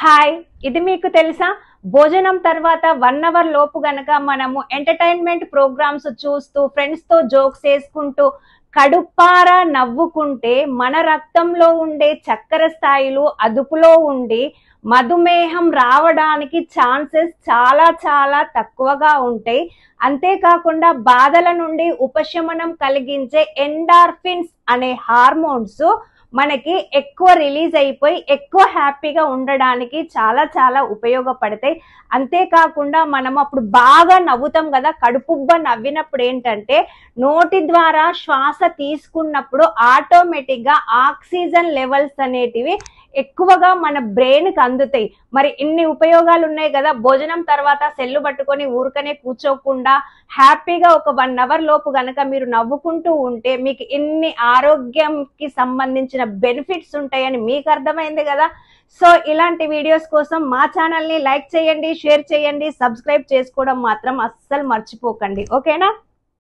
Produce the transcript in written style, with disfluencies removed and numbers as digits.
Hi, ఇది మీకు తెలుసా? భోజనం తర్వాత 1 అవర్ లోపు గనక మనము ఎంటర్టైన్మెంట్ ప్రోగ్రామ్స్ చూస్తూ ఫ్రెండ్స్ తో జోక్స్ వేసుకుంటూ కడుపారా నవ్వుకుంటే మన రక్తంలో ఉండే చక్కెర స్థాయిలు అదుపులో ఉండి మధుమేహం రావడానికి ఛాన్సెస్ చాలా చాలా తక్కువగా ఉంటాయి. అంతేకాకుండా బాధల నుండి ఉపశమనం కలిగించే ఎండార్ఫిన్స్ అనే హార్మోన్స్ మనకి ఎక్కువ రిలీజ్ అయిపోయి ఎక్కువ హ్యాపీగా ఉండడానికి చాలా చాలా ఉపయోగపడతాయి. అంతేకాకుండా మనం అప్పుడు బాగా నవ్వుతాం కదా, కడుపుబ్బ నవ్వినప్పుడు ఏంటంటే నోటి ద్వారా శ్వాస తీసుకున్నప్పుడు ఆటోమేటిక్గా ఆక్సిజన్ లెవెల్స్ అనేటివి ఎక్కువగా మన బ్రెయిన్కి అందుతాయి. మరి ఇన్ని ఉపయోగాలు ఉన్నాయి కదా, భోజనం తర్వాత సెల్లు పట్టుకొని ఊరికనే కూర్చోకుండా హ్యాపీగా ఒక 1 అవర్ లోపు గనక మీరు నవ్వుకుంటూ ఉంటే మీకు ఇన్ని ఆరోగ్యంకి సంబంధించిన బెనిఫిట్స్ ఉంటాయని మీకు అర్థమైంది కదా. సో ఇలాంటి వీడియోస్ కోసం మా ఛానల్ని లైక్ చేయండి, షేర్ చేయండి, సబ్స్క్రైబ్ చేసుకోవడం మాత్రం అస్సలు మర్చిపోకండి. ఓకేనా?